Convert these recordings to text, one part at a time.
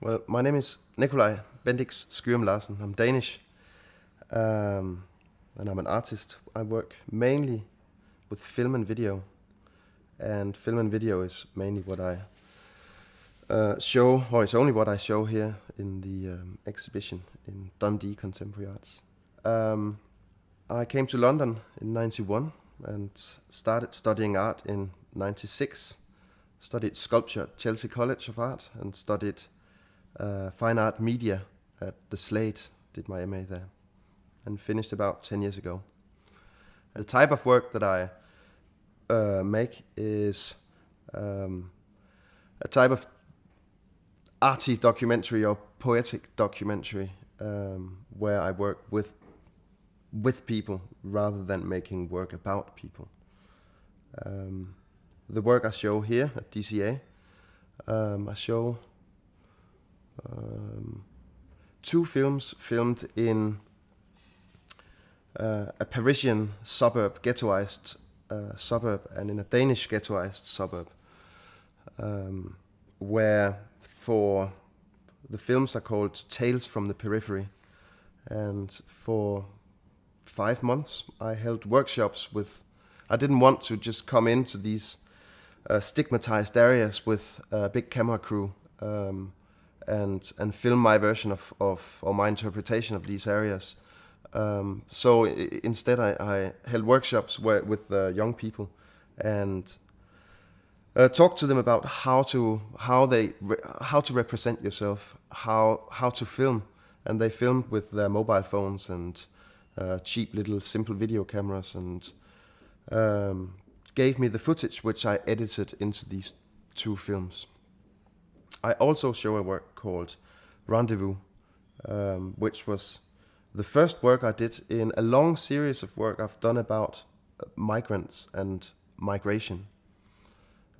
Well, my name is Nikolaj Bendix Skyrum Larsen. I'm Danish, and I'm an artist. I work mainly with film and video, and film and video is mainly what I show, or it's only what I show here in the exhibition in DnD Contemporary Arts. I came to London in '91 and started studying art in '96. Studied sculpture at Chelsea College of Art and studied fine art media at the Slade, did my MA there, and finished about 10 years ago. The type of work that I make is a type of arty documentary or poetic documentary where I work with people rather than making work about people. The work I show here at DCAAI, I show two films filmed in a Parisian suburb, ghettoized suburb, and in a Danish ghettoized suburb, where for the films are called Tales from the Periphery. And for 5 months I held workshops with, I didn't want to just come into these stigmatized areas with a big camera crew and film my version of or my interpretation of these areas. So instead I held workshops with young people and talked to them about how to represent yourself, how to film, and they filmed with their mobile phones and cheap little simple video cameras, and gave me the footage which I edited into these two films. I also show a work called Rendezvous, which was the first work I did in a long series of work I've done about migrants and migration.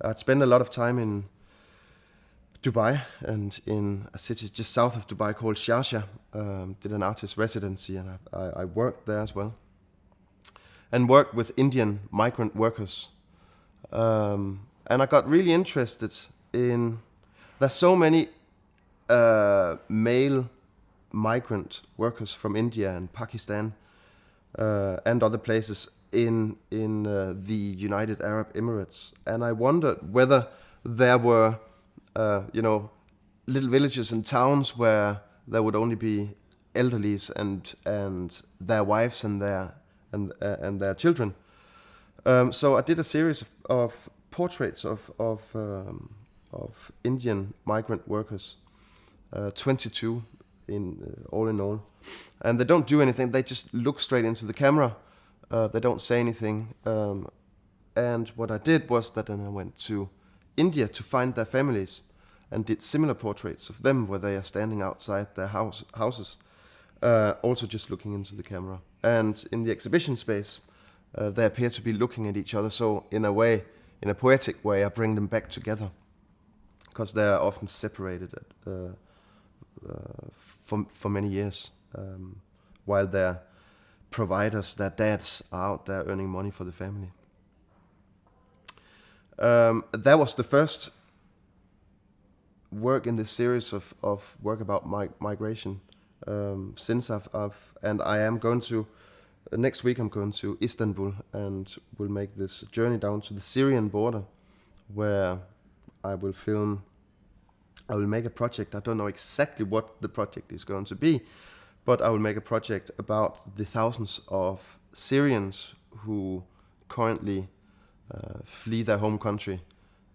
I'd spent a lot of time in Dubai and in a city just south of Dubai called Sharjah. Did an artist residency, and I worked there as well. And worked with Indian migrant workers. And I got really interested in, there's so many male migrant workers from India and Pakistan and other places in the United Arab Emirates. And I wondered whether there were, little villages and towns where there would only be elderlies and their wives and their children. So I did a series of portraits of Indian migrant workers, 22 all in all, and they don't do anything. They just look straight into the camera. They don't say anything. And what I did was that then I went to India to find their families and did similar portraits of them where they are standing outside their houses, also just looking into the camera. And in the exhibition space, they appear to be looking at each other. So in a way, in a poetic way, I bring them back together, because they are often separated for many years, while their providers, their dads, are out there earning money for the family. That was the first work in this series of work about migration. Since and I am going to, next week I'm going to Istanbul and will make this journey down to the Syrian border, where I will make a project. I don't know exactly what the project is going to be, but I will make a project about the thousands of Syrians who currently flee their home country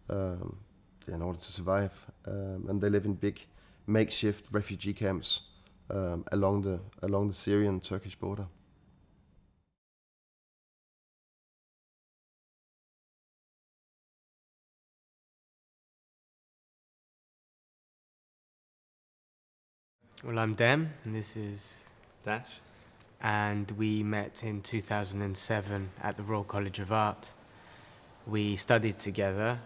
in order to survive, and they live in big makeshift refugee camps along the Syrian-Turkish border. Well, I'm Dem, and this is Dash. and we met in 2007 at the Royal College of Art. We studied together.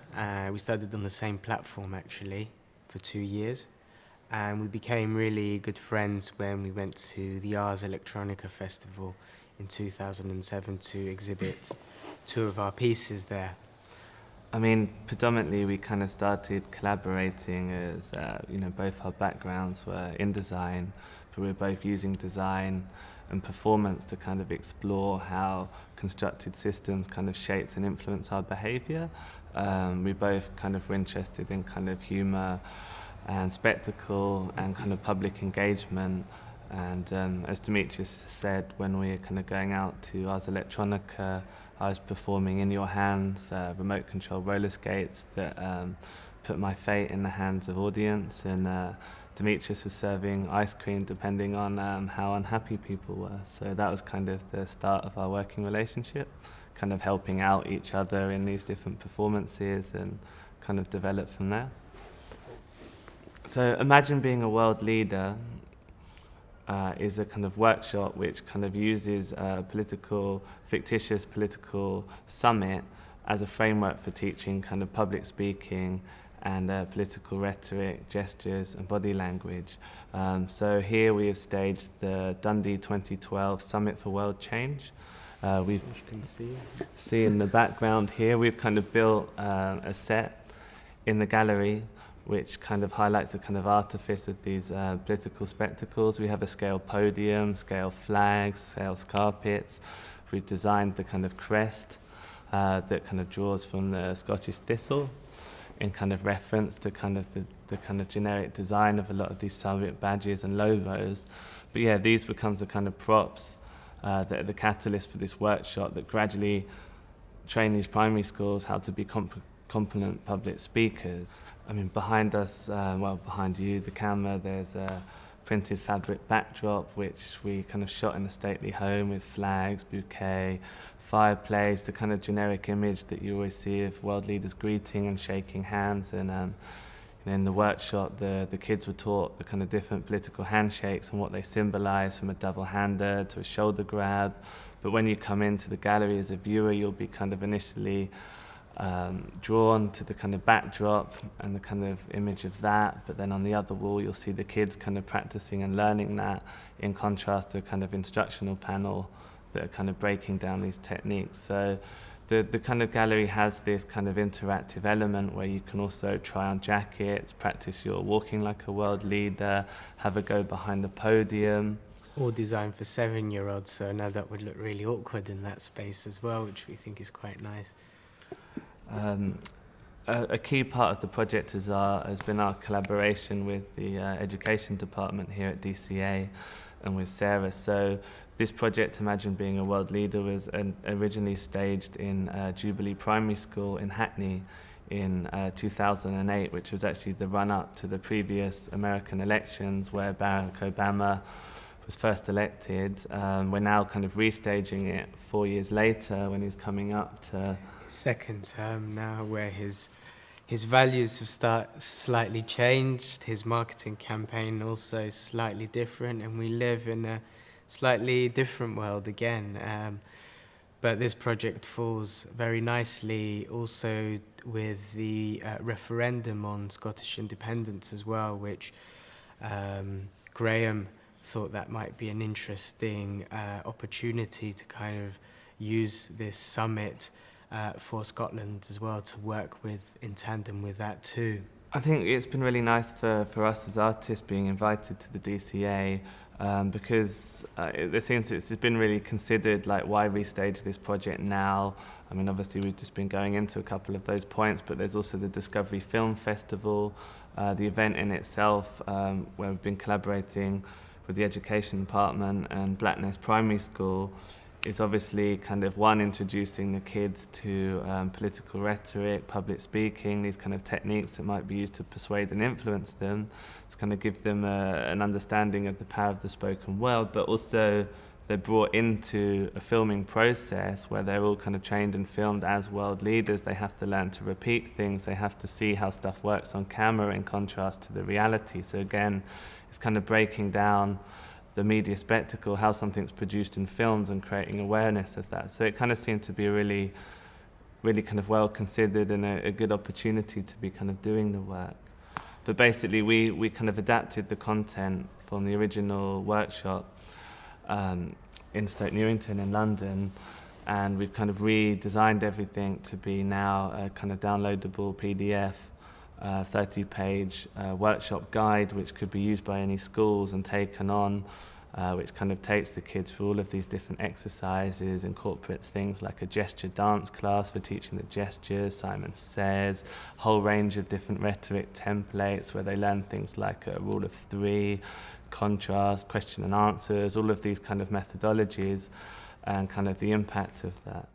We studied on the same platform, actually, for 2 years. And we became really good friends when we went to the Ars Electronica Festival in 2007 to exhibit 2 of our pieces there. I mean, predominantly we kind of started collaborating as, both our backgrounds were in design, but we were both using design and performance to kind of explore how constructed systems kind of shapes and influence our behavior. We both kind of were interested in kind of humor and spectacle and kind of public engagement. And as Demetrius said, when we were kind of going out to Ars Electronica, I was performing In Your Hands, remote control roller skates that put my fate in the hands of audience, and Demetrius was serving ice cream depending on how unhappy people were. So that was kind of the start of our working relationship, kind of helping out each other in these different performances and kind of develop from there. So imagine being a world leader is a kind of workshop which kind of uses a fictitious political summit as a framework for teaching kind of public speaking and political rhetoric, gestures and body language. So here we have staged the Dundee 2012 Summit for World Change. You can see in the background here, we've kind of built a set in the gallery which kind of highlights the kind of artifice of these political spectacles. We have a scale podium, scale flags, scale carpets. We've designed the kind of crest that kind of draws from the Scottish thistle in kind of reference to kind of the kind of generic design of a lot of these summit badges and logos. But yeah, these becomes the kind of props that are the catalyst for this workshop that gradually train these primary schools how to be competent public speakers. I mean, behind us, behind you, the camera, there's a printed fabric backdrop, which we kind of shot in a stately home with flags, bouquet, fireplace, the kind of generic image that you always see of world leaders greeting and shaking hands. And in the workshop, the kids were taught the kind of different political handshakes and what they symbolize, from a double-hander to a shoulder grab. But when you come into the gallery as a viewer, you'll be kind of initially drawn to the kind of backdrop and the kind of image of that, but then on the other wall you'll see the kids kind of practicing and learning that, in contrast to a kind of instructional panel that are kind of breaking down these techniques. So the kind of gallery has this kind of interactive element where you can also try on jackets, practice your walking like a world leader, have a go behind the podium. All designed for 7-year-olds, so now that would look really awkward in that space as well, which we think is quite nice. A key part of the project has been our collaboration with the education department here at DCAAI and with Sarah. So this project, Imagine Being a World Leader, was originally staged in Jubilee Primary School in Hackney in 2008, which was actually the run-up to the previous American elections where Barack Obama was first elected. We're now kind of restaging it 4 years later when he's coming up to second term now, where his values have slightly changed, his marketing campaign also slightly different, and we live in a slightly different world again. But this project falls very nicely also with the referendum on Scottish independence as well, which Graham thought that might be an interesting opportunity to kind of use this summit for Scotland as well, to work with in tandem with that too. I think it's been really nice for us as artists being invited to the DCA because it seems it's been really considered, like, why restage this project now? I mean, obviously we've just been going into a couple of those points, but there's also the Discovery Film Festival, the event in itself, where we've been collaborating with the Education Department and Blackness Primary School, is obviously kind of introducing the kids to political rhetoric, public speaking, these kind of techniques that might be used to persuade and influence them, to kind of give them an understanding of the power of the spoken word, but also they're brought into a filming process where they're all kind of trained and filmed as world leaders. They have to learn to repeat things, they have to see how stuff works on camera in contrast to the reality. So again, it's kind of breaking down the media spectacle, how something's produced in films, and creating awareness of that. So it kind of seemed to be a really kind of well considered and a good opportunity to be kind of doing the work. But basically we kind of adapted the content from the original workshop in Stoke Newington in London and we've kind of redesigned everything to be now a kind of downloadable PDF, 30-page workshop guide which could be used by any schools and taken on, which kind of takes the kids through all of these different exercises, incorporates things like a gesture dance class for teaching the gestures, Simon Says, a whole range of different rhetoric templates where they learn things like a rule of 3, contrast, question and answers, all of these kind of methodologies, and kind of the impact of that.